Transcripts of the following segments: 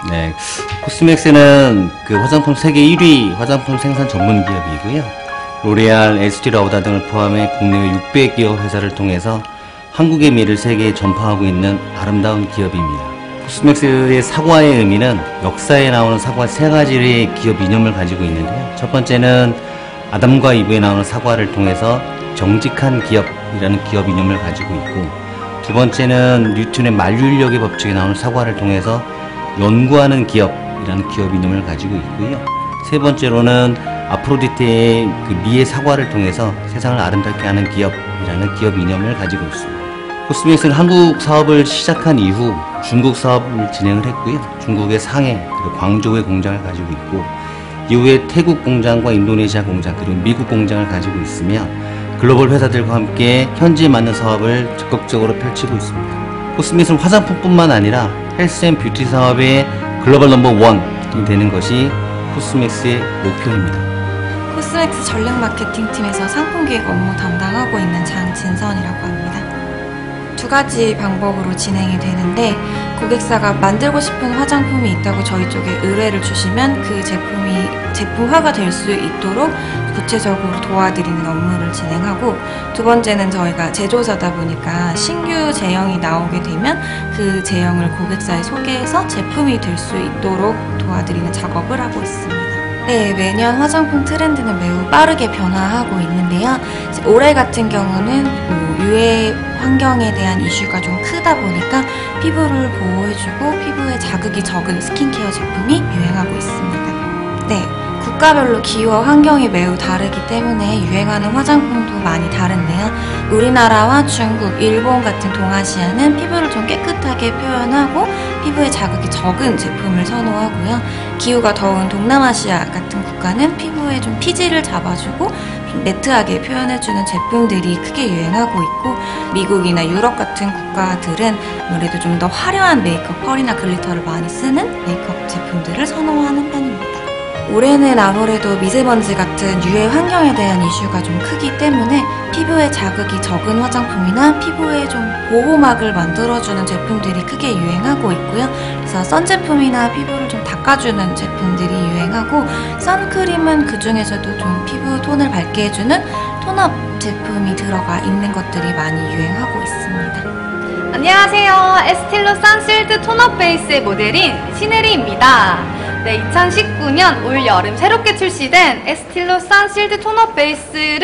네, 코스맥스는 그 화장품 세계 1위 화장품 생산 전문 기업이고요. 로레알, 에스티 라우다 등을 포함해 국내외 600여 회사를 통해서 한국의 미를 세계에 전파하고 있는 아름다운 기업입니다. 코스맥스의 사과의 의미는 역사에 나오는 사과 3가지의 기업 이념을 가지고 있는데요. 첫 번째는 아담과 이브에 나오는 사과를 통해서 정직한 기업이라는 기업 이념을 가지고 있고, 두 번째는 뉴턴의 만류인력의 법칙에 나오는 사과를 통해서 연구하는 기업이라는 기업 이념을 가지고 있고요. 세 번째로는 아프로디테의 그 미의 사과를 통해서 세상을 아름답게 하는 기업이라는 기업 이념을 가지고 있습니다. 코스맥스는 한국 사업을 시작한 이후 중국 사업을 진행을 했고요. 중국의 상해, 그리고 광저우에 공장을 가지고 있고, 이후에 태국 공장과 인도네시아 공장, 그리고 미국 공장을 가지고 있으며 글로벌 회사들과 함께 현지에 맞는 사업을 적극적으로 펼치고 있습니다. 코스맥스는 화장품뿐만 아니라 헬스 앤 뷰티 사업의 글로벌 넘버 원이 되는 것이 코스맥스의 목표입니다. 코스맥스 전략 마케팅 팀에서 상품 기획 업무 담당하고 있는 장진선이라고 합니다. 2가지 방법으로 진행이 되는데, 고객사가 만들고 싶은 화장품이 있다고 저희 쪽에 의뢰를 주시면 그 제품이 제품화가 될 수 있도록 구체적으로 도와드리는 업무를 진행하고, 2번째는 저희가 제조사다 보니까 신규 제형이 나오게 되면 그 제형을 고객사에 소개해서 제품이 될 수 있도록 도와드리는 작업을 하고 있습니다. 네, 매년 화장품 트렌드는 매우 빠르게 변화하고 있는데요. 올해 같은 경우는 유해 환경에 대한 이슈가 좀 크다 보니까 피부를 보호해주고 피부에 자극이 적은 스킨케어 제품이 유행하고 있습니다. 네, 국가별로 기후와 환경이 매우 다르기 때문에 유행하는 화장품도 많이 다른데요. 우리나라와 중국, 일본 같은 동아시아는 피부를 좀 깨끗하게 표현하고 피부에 자극이 적은 제품을 선호하고요. 기후가 더운 동남아시아 같은 국가는 피부에 좀 피지를 잡아주고 매트하게 표현해주는 제품들이 크게 유행하고 있고, 미국이나 유럽 같은 국가들은 아무래도 좀 더 화려한 메이크업, 펄이나 글리터를 많이 쓰는 메이크업 제품들을 선호하는 편입니다. 올해는 아무래도 미세먼지 같은 유해 환경에 대한 이슈가 좀 크기 때문에 피부에 자극이 적은 화장품이나 피부에 좀 보호막을 만들어주는 제품들이 크게 유행하고 있고요. 그래서 선 제품이나 피부를 좀 닦아주는 제품들이 유행하고, 선크림은 그 중에서도 좀 피부 톤을 밝게 해주는 톤업 제품이 들어가 있는 것들이 많이 유행하고 있습니다. 안녕하세요. 에스틸로 선실드 톤업 베이스의 모델인 신혜리입니다. 네, 2019년 올 여름 새롭게 출시된 에스틸로 선실드 톤업 베이스를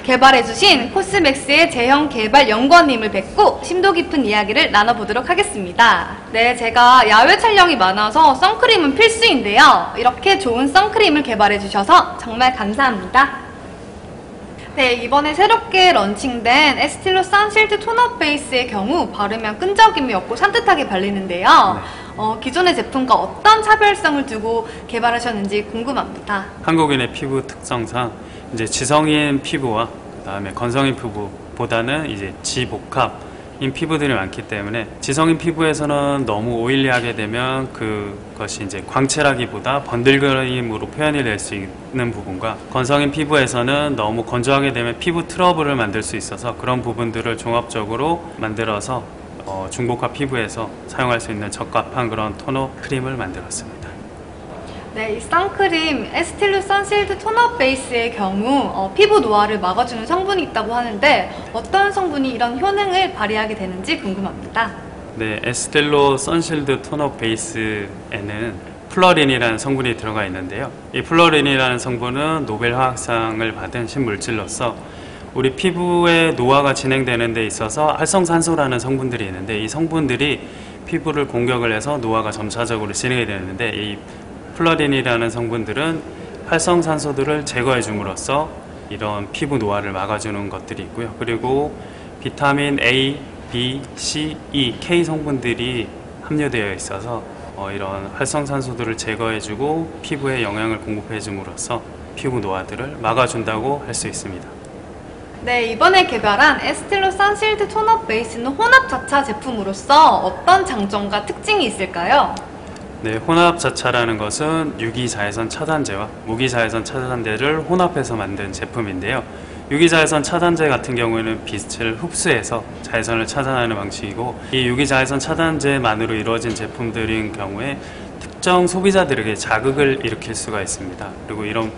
개발해주신 코스맥스의 제형 개발 연구원님을 뵙고 심도 깊은 이야기를 나눠보도록 하겠습니다. 네, 제가 야외 촬영이 많아서 선크림은 필수인데요. 이렇게 좋은 선크림을 개발해주셔서 정말 감사합니다. 네, 이번에 새롭게 런칭된 에스틸로 선실드 톤업 베이스의 경우 바르면 끈적임이 없고 산뜻하게 발리는데요. 기존의 제품과 어떤 차별성을 두고 개발하셨는지 궁금합니다. 한국인의 피부 특성상 이제 지성인 피부와 그다음에 건성인 피부보다는 이제 지복합인 피부들이 많기 때문에, 지성인 피부에서는 너무 오일리하게 되면 그것이 이제 광채라기보다 번들거림으로 표현이 될 수 있는 부분과, 건성인 피부에서는 너무 건조하게 되면 피부 트러블을 만들 수 있어서 그런 부분들을 종합적으로 만들어서 중복합 피부에서 사용할 수 있는 적합한 그런 톤업 크림을 만들었습니다. 네, 이 선크림 에스틸로 선실드 톤업 베이스의 경우 피부 노화를 막아주는 성분이 있다고 하는데, 어떤 성분이 이런 효능을 발휘하게 되는지 궁금합니다. 네, 에스텔로 선실드 톤업 베이스에는 플러린이라는 성분이 들어가 있는데요. 이 플러린이라는 성분은 노벨 화학상을 받은 신물질로서 우리 피부의 노화가 진행되는 데 있어서 활성산소라는 성분들이 있는데, 이 성분들이 피부를 공격을 해서 노화가 점차적으로 진행이 되는데, 이 플러린이라는 성분들은 활성산소들을 제거해 줌으로써 이런 피부 노화를 막아주는 것들이 있고요. 그리고 비타민 A, B, C, E, K 성분들이 함유되어 있어서 이런 활성산소들을 제거해주고 피부에 영양을 공급해 줌으로써 피부 노화들을 막아준다고 할 수 있습니다. 네, 이번에 개발한 에스틸로 선실드 톤업 베이스는 혼합자차 제품으로서 어떤 장점과 특징이 있을까요? 네, 혼합자차라는 것은 유기자외선 차단제와 무기자외선 차단제를 혼합해서 만든 제품인데요. 유기자외선 차단제 같은 경우에는 빛을 흡수해서 자외선을 차단하는 방식이고, 이 유기자외선 차단제만으로 이루어진 제품들인 경우에 특정 소비자들에게 자극을 일으킬 수가 있습니다. 그리고 이런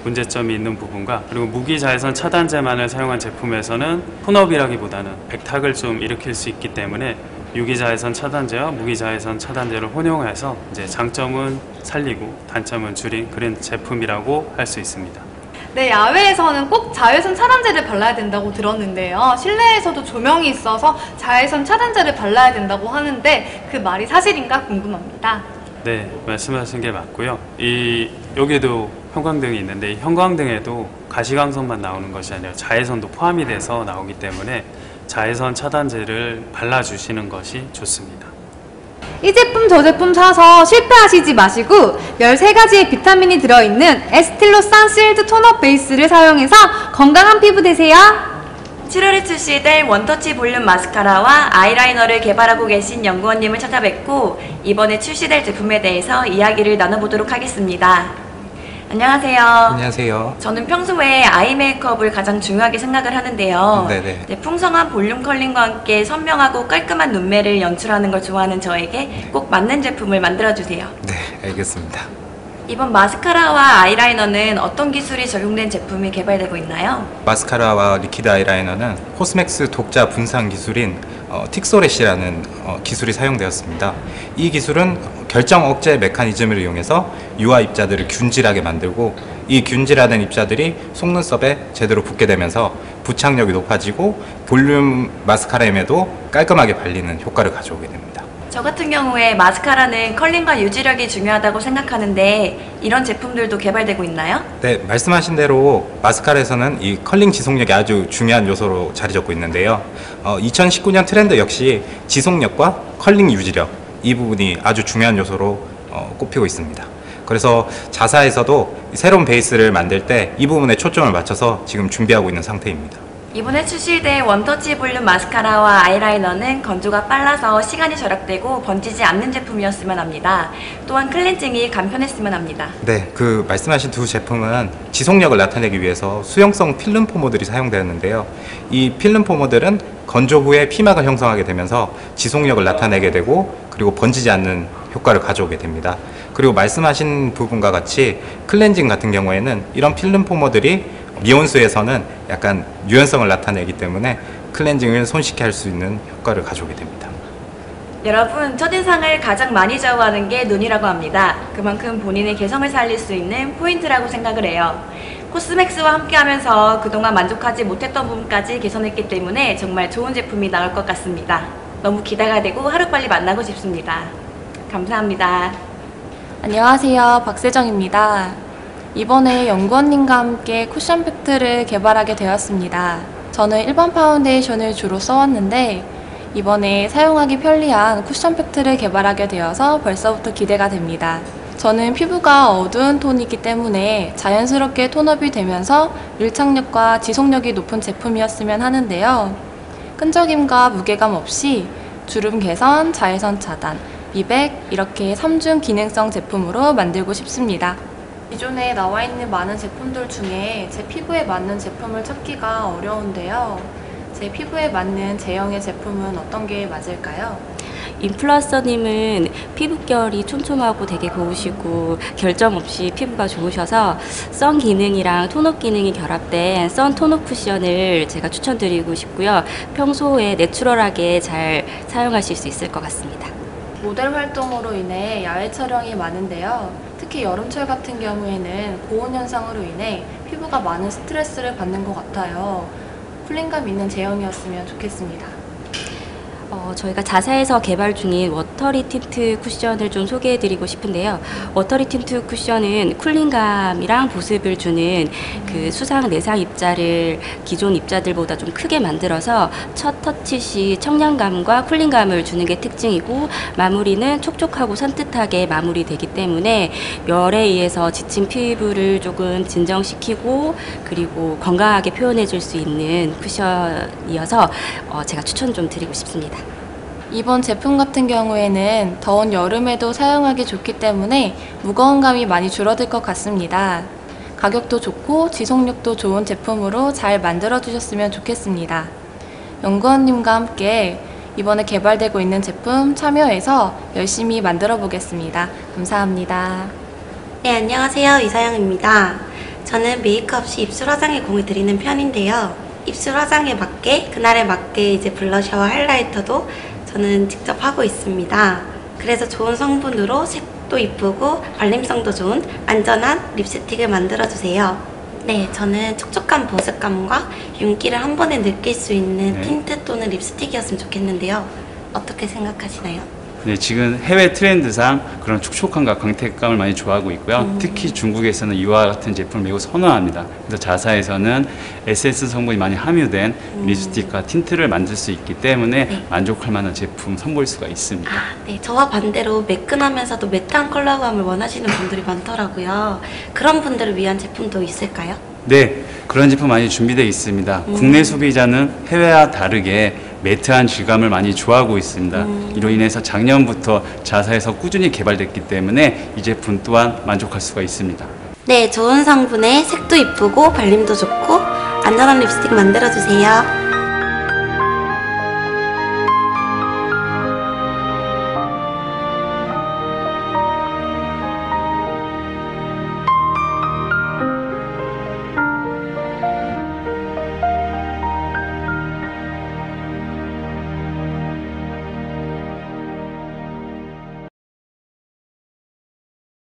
문제점이 있는 부분과 그리고 무기자외선 차단제만을 사용한 제품에서는 톤업이라기보다는 백탁을 좀 일으킬 수 있기 때문에 유기자외선 차단제와 무기자외선 차단제를 혼용해서 이제 장점은 살리고 단점은 줄인 그런 제품이라고 할 수 있습니다. 네, 야외에서는 꼭 자외선 차단제를 발라야 된다고 들었는데요. 실내에서도 조명이 있어서 자외선 차단제를 발라야 된다고 하는데 그 말이 사실인가 궁금합니다. 네, 말씀하신 게 맞고요. 여기도 형광등이 있는데 이 형광등에도 가시광선만 나오는 것이 아니라 자외선도 포함이 돼서 나오기 때문에 자외선 차단제를 발라주시는 것이 좋습니다. 이 제품 저 제품 사서 실패하시지 마시고 13가지의 비타민이 들어있는 에스틸로 선실드 톤업 베이스를 사용해서 건강한 피부 되세요. 7월에 출시될 원터치 볼륨 마스카라와 아이라이너를 개발하고 계신 연구원님을 찾아뵙고 이번에 출시될 제품에 대해서 이야기를 나눠보도록 하겠습니다. 안녕하세요. 안녕하세요. 저는 평소에 아이 메이크업을 가장 중요하게 생각을 하는데요. 네네. 네, 풍성한 볼륨 컬링과 함께 선명하고 깔끔한 눈매를 연출하는 걸 좋아하는 저에게 꼭 맞는 제품을 만들어주세요. 네, 알겠습니다. 이번 마스카라와 아이라이너는 어떤 기술이 적용된 제품이 개발되고 있나요? 마스카라와 리퀴드 아이라이너는 코스맥스 독자 분산 기술인 틱소렛이라는 기술이 사용되었습니다. 이 기술은 결정 억제 메커니즘을 이용해서 유아 입자들을 균질하게 만들고 이 균질하는 입자들이 속눈썹에 제대로 붙게 되면서 부착력이 높아지고 볼륨 마스카라임에도 깔끔하게 발리는 효과를 가져오게 됩니다. 저 같은 경우에 마스카라는 컬링과 유지력이 중요하다고 생각하는데 이런 제품들도 개발되고 있나요? 네, 말씀하신 대로 마스카라에서는 이 컬링 지속력이 아주 중요한 요소로 자리 잡고 있는데요. 2019년 트렌드 역시 지속력과 컬링 유지력 이 부분이 아주 중요한 요소로 꼽히고 있습니다. 그래서 자사에서도 새로운 베이스를 만들 때 이 부분에 초점을 맞춰서 지금 준비하고 있는 상태입니다. 이번에 출시된 원터치 볼륨 마스카라와 아이라이너는 건조가 빨라서 시간이 절약되고 번지지 않는 제품이었으면 합니다. 또한 클렌징이 간편했으면 합니다. 네, 그 말씀하신 두 제품은 지속력을 나타내기 위해서 수용성 필름 포머들이 사용되었는데요. 이 필름 포머들은 건조 후에 피막을 형성하게 되면서 지속력을 나타내게 되고 그리고 번지지 않는 효과를 가져오게 됩니다. 그리고 말씀하신 부분과 같이 클렌징 같은 경우에는 이런 필름 포머들이 미온수에서는 약간 유연성을 나타내기 때문에 클렌징을 손쉽게 할 수 있는 효과를 가져오게 됩니다. 여러분, 첫인상을 가장 많이 좌우하는 게 눈이라고 합니다. 그만큼 본인의 개성을 살릴 수 있는 포인트라고 생각을 해요. 코스맥스와 함께하면서 그동안 만족하지 못했던 부분까지 개선했기 때문에 정말 좋은 제품이 나올 것 같습니다. 너무 기대가 되고 하루빨리 만나고 싶습니다. 감사합니다. 안녕하세요. 박세정입니다. 이번에 연구원님과 함께 쿠션 팩트를 개발하게 되었습니다. 저는 일반 파운데이션을 주로 써왔는데 이번에 사용하기 편리한 쿠션 팩트를 개발하게 되어서 벌써부터 기대가 됩니다. 저는 피부가 어두운 톤이기 때문에 자연스럽게 톤업이 되면서 밀착력과 지속력이 높은 제품이었으면 하는데요. 끈적임과 무게감 없이 주름 개선, 자외선 차단, 미백 이렇게 3중 기능성 제품으로 만들고 싶습니다. 기존에 나와 있는 많은 제품들 중에 제 피부에 맞는 제품을 찾기가 어려운데요. 제 피부에 맞는 제형의 제품은 어떤 게 맞을까요? 인플루언서님은 피부결이 촘촘하고 되게 고우시고 결점 없이 피부가 좋으셔서 선 기능이랑 톤업 기능이 결합된 선 톤업 쿠션을 제가 추천드리고 싶고요. 평소에 내추럴하게 잘 사용하실 수 있을 것 같습니다. 모델 활동으로 인해 야외 촬영이 많은데요. 특히 여름철 같은 경우에는 고온 현상으로 인해 피부가 많은 스트레스를 받는 것 같아요. 쿨링감 있는 제형이었으면 좋겠습니다. 저희가 자사에서 개발 중인 워터리 틴트 쿠션을 좀 소개해드리고 싶은데요. 워터리 틴트 쿠션은 쿨링감이랑 보습을 주는 그 수상 내상 입자를 기존 입자들보다 좀 크게 만들어서 첫 터치 시 청량감과 쿨링감을 주는 게 특징이고 마무리는 촉촉하고 산뜻하게 마무리되기 때문에 열에 의해서 지친 피부를 조금 진정시키고 그리고 건강하게 표현해 줄 수 있는 쿠션이어서 제가 추천 좀 드리고 싶습니다. 이번 제품 같은 경우에는 더운 여름에도 사용하기 좋기 때문에 무거운 감이 많이 줄어들 것 같습니다. 가격도 좋고 지속력도 좋은 제품으로 잘 만들어 주셨으면 좋겠습니다. 연구원님과 함께 이번에 개발되고 있는 제품 참여해서 열심히 만들어 보겠습니다. 감사합니다. 네, 안녕하세요. 이서영입니다. 저는 메이크업 시 입술 화장에 공을 들이는 편인데요. 입술 화장에 맞게, 그날에 맞게 이제 블러셔와 하이라이터도 저는 직접 하고 있습니다. 그래서 좋은 성분으로 색도 이쁘고 발림성도 좋은 안전한 립스틱을 만들어주세요. 네, 저는 촉촉한 보습감과 윤기를 한 번에 느낄 수 있는 틴트 또는 립스틱이었으면 좋겠는데요. 어떻게 생각하시나요? 네, 지금 해외 트렌드상 그런 촉촉함과 광택감을 많이 좋아하고 있고요. 특히 중국에서는 이와 같은 제품을 매우 선호합니다. 그래서 자사에서는 에센스 성분이 많이 함유된 립스틱과 틴트를 만들 수 있기 때문에 만족할 만한 제품 선보일 수가 있습니다. 네, 저와 반대로 매끈하면서도 매트한 컬러감을 원하시는 분들이 많더라고요. 그런 분들을 위한 제품도 있을까요? 네, 그런 제품 많이 준비되어 있습니다. 국내 소비자는 해외와 다르게 매트한 질감을 많이 좋아하고 있습니다. 이로 인해서 작년부터 자사에서 꾸준히 개발됐기 때문에 이 제품 또한 만족할 수가 있습니다. 네, 좋은 성분에 색도 이쁘고 발림도 좋고 안전한 립스틱 만들어주세요.